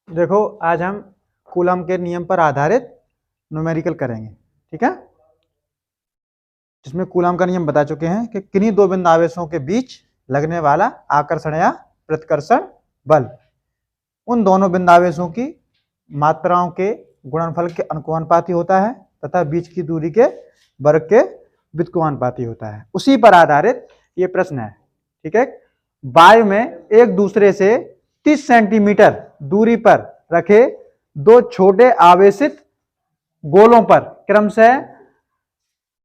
देखो आज हम कूलम के नियम पर आधारित न्यूमेरिकल करेंगे, ठीक है, जिसमें कूलम का नियम बता चुके हैं कि किन्हीं दो बिंदु आवेशों के बीच लगने वाला आकर्षण या प्रतिकर्षण बल उन दोनों बिंदु आवेशों की मात्राओं के गुणनफल के अनुपाती होता है तथा बीच की दूरी के वर्ग के व्युत्क्रमानुपाती होता है। उसी पर आधारित ये प्रश्न है, ठीक है। वायु में एक दूसरे से 30 सेंटीमीटर दूरी पर रखे दो छोटे आवेशित गोलों पर क्रमशः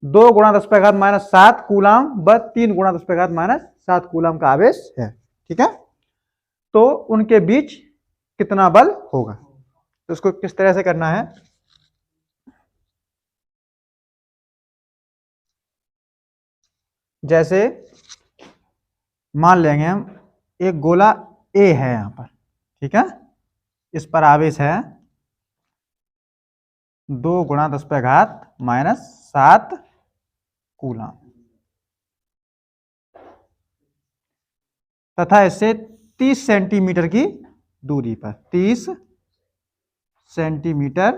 2 × 10⁻⁷ कूलम व 3 × 10⁻⁷ कूलम का आवेश है, ठीक है। तो उनके बीच कितना बल होगा, तो इसको किस तरह से करना है। जैसे मान लेंगे हम एक गोला ए है यहां पर, ठीक है, इस पर आवेश है 2 × 10⁻⁷ कूलम तथा इससे 30 सेंटीमीटर की दूरी पर 30 सेंटीमीटर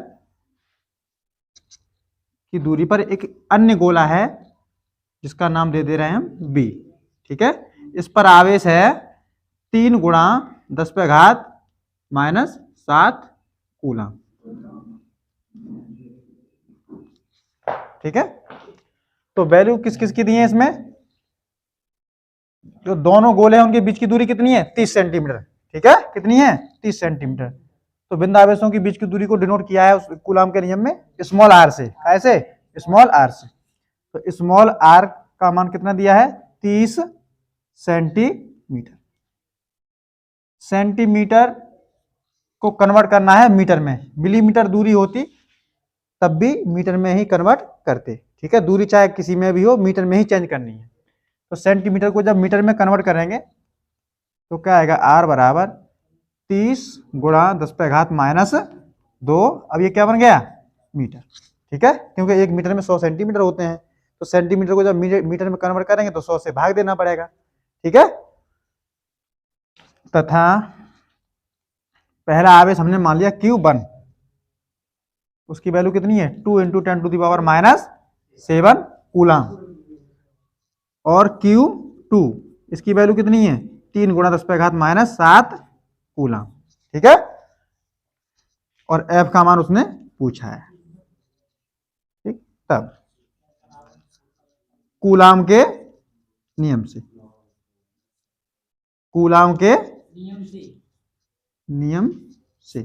की दूरी पर एक अन्य गोला है जिसका नाम दे रहे हैं हम बी, ठीक है। इस पर आवेश है 3 × 10⁻⁷ कूलम, ठीक है। तो वैल्यू किस किस की दी है इसमें, जो दोनों गोले हैं उनके बीच की दूरी कितनी है 30 सेंटीमीटर, ठीक है, कितनी है 30 सेंटीमीटर। तो बिंदु आवेशों की बीच की दूरी को डिनोट किया है उस कूलम के नियम में स्मॉल आर से, कैसे स्मॉल आर से। तो स्मॉल आर का मान कितना दिया है 30 सेंटीमीटर। सेंटीमीटर को कन्वर्ट करना है मीटर में, मिलीमीटर दूरी होती तब भी मीटर में ही कन्वर्ट करते, ठीक है। दूरी चाहे किसी में भी हो मीटर में ही चेंज करनी है। तो सेंटीमीटर को जब मीटर में कन्वर्ट करेंगे तो क्या आएगा R बराबर 30 × 10⁻²। अब ये क्या बन गया मीटर, ठीक है, क्योंकि एक मीटर में 100 सेंटीमीटर होते हैं। तो सेंटीमीटर को जब मीटर में कन्वर्ट करेंगे तो 100 से भाग देना पड़ेगा, ठीक है। तथा पहला आवेश हमने मान लिया Q1, उसकी वैल्यू कितनी है 2 × 10⁻⁷ कूलम, और Q2 इसकी वैल्यू कितनी है 3 × 10⁻⁷ कूलम, ठीक है। और F का मान उसने पूछा है, ठीक। तब कूलम के नियम से, कूलम के नियम से,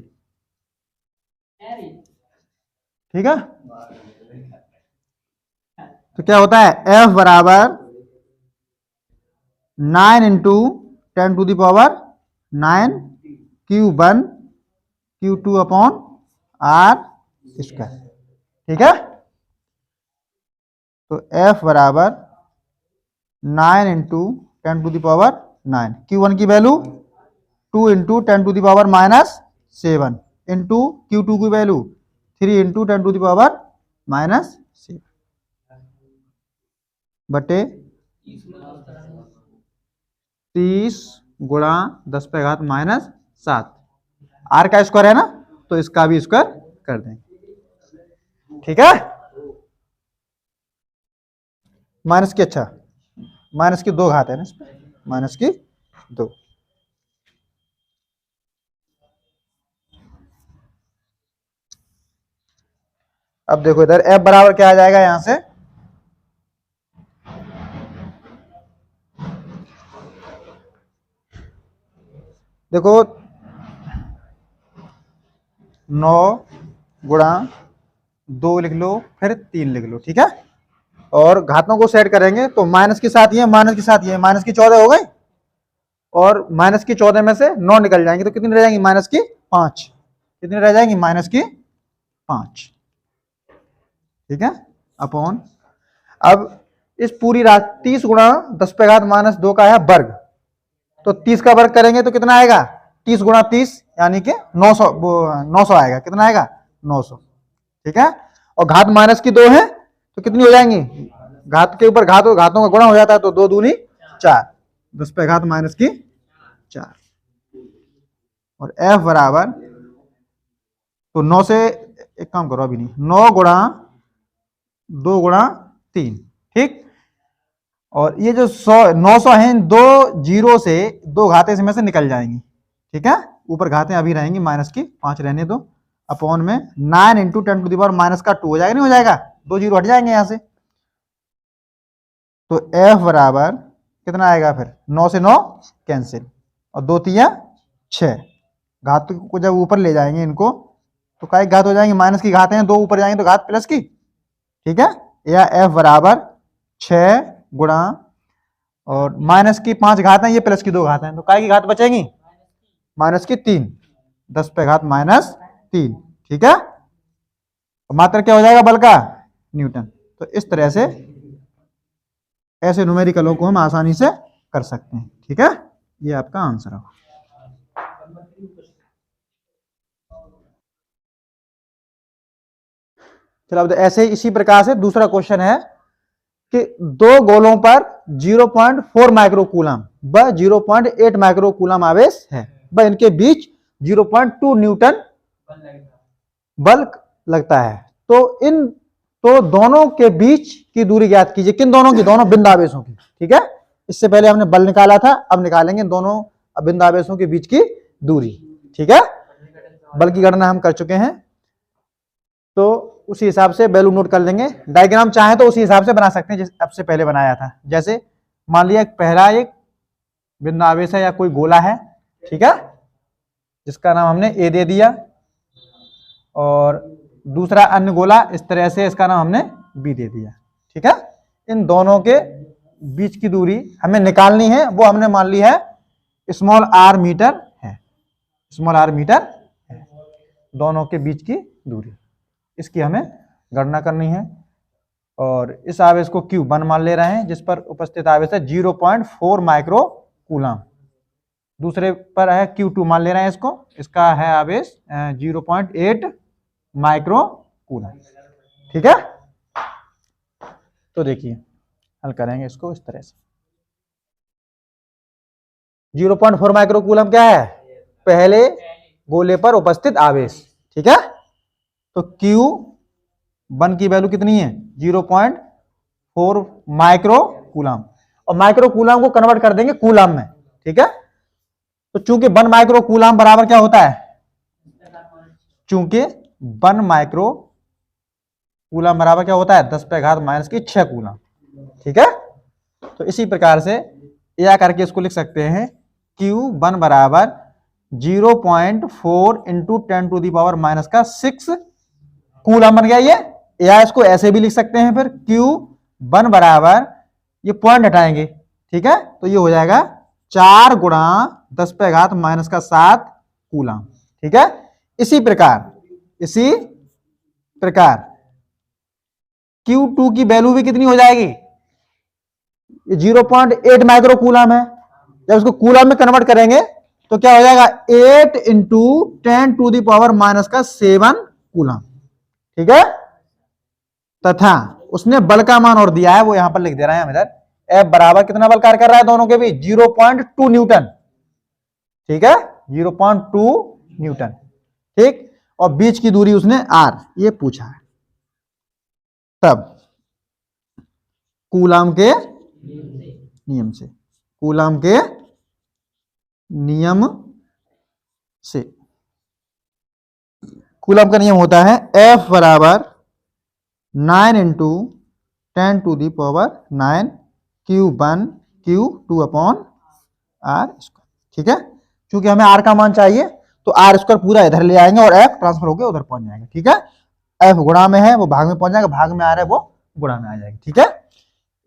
ठीक है। तो क्या होता है F बराबर 9 × 10⁹ Q1 Q2 अपॉन R², ठीक है। तो F बराबर 9 × 10⁹ Q1 की वैल्यू 2 × 10⁻⁷ इंटू Q2 की वैल्यू 3 × 10⁻⁷ बटे 30 × 10⁻⁷। R का स्क्वायर है ना, तो इसका भी स्क्वायर कर देंगे, ठीक है। माइनस की, अच्छा माइनस की 2 घात है ना इसमें, माइनस की 2। अब देखो इधर F बराबर क्या आ जाएगा यहां से, देखो 9 × 2 लिख लो फिर 3 लिख लो, ठीक है। और घातों को सेट करेंगे तो माइनस के साथ ये माइनस के साथ ये माइनस की 14 हो गई, और माइनस की 14 में से 9 निकल जाएंगे तो कितनी रह जाएंगी माइनस की 5, कितनी रह जाएंगी माइनस की 5, ठीक है, अपॉन। अब इस पूरी राशि 30 × 10⁻⁻² का है वर्ग, तो 30 का वर्ग करेंगे तो कितना आएगा 30 × 30 यानी कि 900 आएगा, कितना आएगा 900, ठीक है। और घात माइनस की 2 है तो कितनी हो जाएंगी, घात के ऊपर घातों का गुणा हो जाता है तो 2 दूनी 4, 10⁻⁻⁴ 4 और F बराबर, तो 9 से एक काम करो अभी नहीं, 9 गुणा 2 गुणा 3, ठीक। और ये जो 900 है, दो जीरो से, दो घातें इसमें से निकल जाएंगी, ठीक है। ऊपर घातें अभी रहेंगी माइनस की, 5 रहने दो, अपॉन में 9 into 10 to the power minus का 2 हो जाएगा, नहीं हो जाएगा, दो जीरो हट जाएंगे यहां से। तो F बराबर कितना आएगा फिर, 9 से 9 कैंसिल, और 2 तिया 6, घात को जब ऊपर ले जाएंगे इनको तो काय घात हो जाएंगे, माइनस की घात हैं, दो ऊपर जाएंगे तो घात प्लस की, ठीक है। या F बराबर 6 गुणा, और माइनस की 5 घात हैं, ये प्लस की 2 घात हैं, तो काय की घात बचेगी, माइनस की 3, 10 पे घात माइनस 3, ठीक है। मात्रा क्या हो जाएगा, बल का न्यूटन। तो इस तरह से ऐसे न्यूमेरिकलों को हम आसानी से कर सकते हैं, ठीक है। ये आपका आंसर होगा। चलो अब ऐसे इसी प्रकार से दूसरा क्वेश्चन है कि दो गोलों पर 0.4 माइक्रोकूलम व 0.8 माइक्रोकूलम आवेश है व इनके बीच 0.2 न्यूटन बल लगता है। तो दोनों के बीच की दूरी ज्ञात कीजिए। किन दोनों की, दोनों बिंदु आवेशों की, ठीक है। इससे पहले हमने बल निकाला था, अब निकालेंगे दोनों बिंदु आवेशों के बीच की दूरी, ठीक है। बल की गणना हम कर चुके हैं, तो उसी हिसाब से वैल्यू नोट कर लेंगे। डायग्राम चाहे तो उसी हिसाब से बना सकते हैं जैसे अब से पहले बनाया था। जैसे मान लिया पहला एक बिंदु आवेश है या कोई गोला है, ठीक है, जिसका नाम हमने ए दे दिया, और दूसरा अन्य गोला इस तरह से, इसका नाम हमने बी दे दिया, ठीक है। इन दोनों के बीच की दूरी हमें निकालनी है, वो हमने मान ली है स्मॉल आर मीटर है, स्मॉल आर मीटर है दोनों के बीच की दूरी, इसकी हमें गणना करनी है। और इस आवेश को Q1 मान ले रहे हैं, जिस पर उपस्थित आवेश है 0.4 माइक्रो कूलम। दूसरे पर है Q2 मान ले रहे हैं इसको, इसका है आवेश 0.8 माइक्रो कूलम, ठीक है। तो देखिए हल करेंगे इसको इस तरह से। 0.4 माइक्रो कूलम क्या है, पहले गोले पर उपस्थित आवेश, ठीक है। तो Q1 की वैल्यू कितनी है, 0.4 माइक्रो कूलम, और माइक्रो कूलम को कन्वर्ट कर देंगे कूलम में, ठीक है। तो चूंकि 1 माइक्रो कूलम बराबर क्या होता है, चूंकि 1 माइक्रो कूलम बराबर क्या होता है, 10 पे घात माइनस की 6 कूलम, ठीक है। तो इसी प्रकार से या करके इसको लिख सकते हैं, Q1 बराबर 0.4 into 10 to the power minus का 6 कूलम बन गया ये। या इसको ऐसे भी लिख सकते हैं, फिर Q1 बराबर, ये पॉइंट हटाएंगे, ठीक है, तो ये हो जाएगा 4 गुणा 10 पे घात माइनस का 7 कूलम, ठीक है। इसी प्रकार Q2 की वैल्यू भी कितनी हो जाएगी, 0.8 माइक्रो कूलम है, जब इसको कूलम में कन्वर्ट करेंगे तो क्या हो जाएगा, 8 into 10 to the power minus का 7 कूलम, ठीक है। तथा उसने बल का मान और दिया है, वो यहां पर लिख दे रहे हैं हम इधर, F बराबर कितना बल कार्य कर रहा है दोनों के बीच, 0.2 न्यूटन, ठीक है, 0.2 न्यूटन, ठीक। और बीच की दूरी उसने R ये पूछा है। तब कूलम के नियम से, कूलम के नियम से, कूलम का नियम होता है F बराबर 9 into 10 to the power 9 Q1 Q2 upon R square, ठीक है। क्योंकि हमें R का मान चाहिए तो R स्क्वायर पूरा इधर ले आएंगे और F ट्रांसफर होकर उधर पहुंच जाएगा, ठीक है। F गुणा में है वो भाग में पहुंच जाएगा, भाग में आ रहा है वो गुणा में आ जाएगा, ठीक है।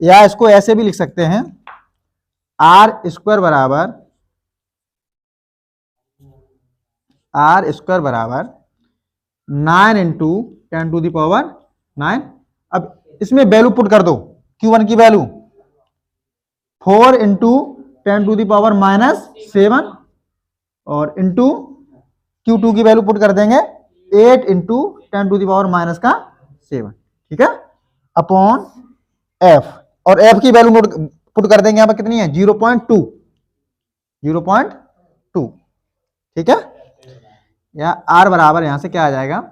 या इसको ऐसे भी लिख सकते हैं, R स्क्वायर बराबर 9 इंटू 10 टू दी पावर 9। अब इसमें वैल्यू पुट कर दो, Q1 की value 4 into 10 to the power minus 7, और इंटू Q2 की वैल्यू पुट कर देंगे 8 into 10 to the power minus का 7, ठीक है, अपॉन F, और F की वैल्यू नोट पुट कर देंगे यहां पर कितनी है, 0.2, 2, ठीक है। या r बराबर यहां से क्या आ जाएगा,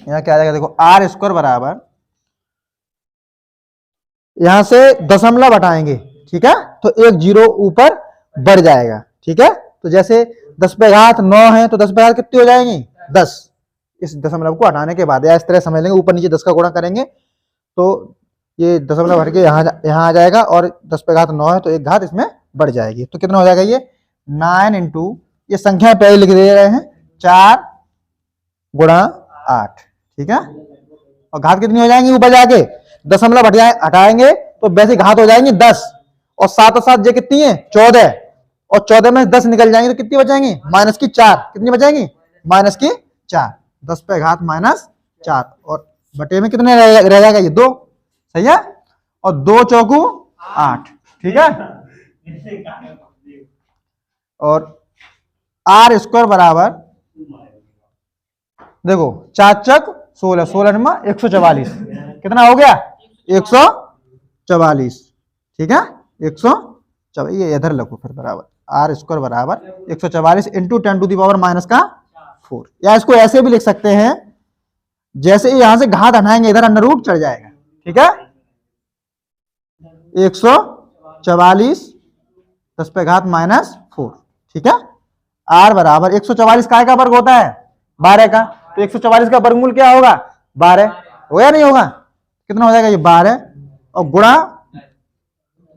यहाँ क्या आ जाएगा, देखो r स्क्वायर बराबर, यहां से दशमलव हटाएंगे, ठीक है, तो एक जीरो ऊपर बढ़ जाएगा, ठीक है। तो जैसे 10 पे घात 9 है तो 10 पे घात कितनी हो जाएंगी, 10, इस दशमलव को हटाने के बाद, या इस तरह समझ लेंगे, ऊपर नीचे 10 का गुणा करेंगे तो ये दशमलव हट के यहाँ आ जाएगा, और 10 पे घात 9 है तो एक घात इसमें बढ़ जाएगी, तो कितना हो जाएगा ये 9 इंटू, ये संख्या पहले लिख दे रहे हैं, 4 गुणा 8, ठीक है। और घात कितनी हो जाएंगी, ऊपर जाके दशमलव हटाएंगे तो वैसे घात हो जाएंगी 10, और 7 और 7 ये कितनी है 14, और 14 में 10 निकल जाएंगे तो कितनी बचाएंगी, माइनस की 4, कितनी बचाएंगी, माइनस की 4, 10 पे घात माइनस 4, और बटे में कितने रह जाएगा ये 2, सही है, और 2 चौकू 8, ठीक है। और r स्क्वायर बराबर, देखो 4 चक 16, 16 में 144, कितना हो गया 144, ठीक है, 144, ये इधर लगो फिर बराबर, r स्क्वायर बराबर 144 into 10 to the power minus का 4, या इसको ऐसे भी लिख सकते हैं, जैसे यहां से घात हटाएंगे इधर अंडर रूट चढ़ जाएगा, ठीक है, 144 10 पे घात माइनस 4, ठीक है। r बराबर 144 काय का वर्ग होता है 12 का, तो 144 का वर्गमूल क्या होगा 12, होगा नहीं होगा, कितना हो जाएगा ये 12, और गुणा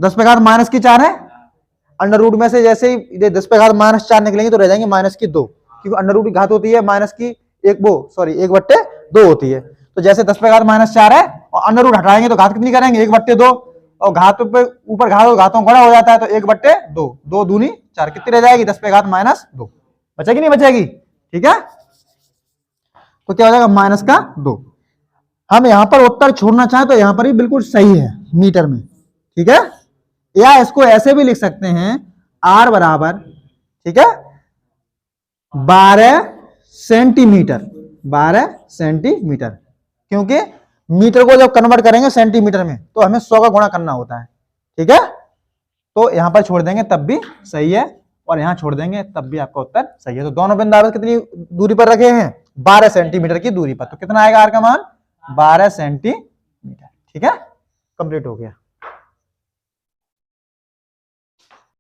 10 पे घात माइनस की 4 है, अंडर रूट में से जैसे ही 10 पे घात माइनस 4 निकलेंगे तो रह जाएंगे माइनस की 2, क्योंकि अंडर रूट की घात होती है माइनस की 1/2 होती है, तो जैसे 10 पे घात माइनस 4 है और अंडर रूट हटाएंगे तो घात कितनी करेंगे 1/2, और घात पे ऊपर घातों गुणा हो जाता है तो 1/2, 2 दूनी 4, कितनी रह जाएगी 10 पे घात माइनस 2, बचेगी नहीं बचेगी, ठीक है। तो क्या हो जाएगा माइनस का 2, हम यहां पर उत्तर छोड़ना चाहें तो यहां पर ही बिल्कुल सही है मीटर में, ठीक है, या इसको ऐसे भी लिख सकते हैं r बराबर, ठीक है 12 सेंटीमीटर, 12 सेंटीमीटर, क्योंकि मीटर को जब कन्वर्ट करेंगे सेंटीमीटर में तो हमें 100 का गुणा करना होता है, ठीक है। तो यहां पर छोड़ देंगे तब भी सही है, और यहां छोड़ देंगे तब भी आपका उत्तर सही है। तो दोनों बिंदु आपस कितनी दूरी पर रखे हैं 12 सेंटीमीटर की दूरी पर, तो कितना आएगा r का मान 12 सेंटीमीटर, ठीक है, कंप्लीट हो गया।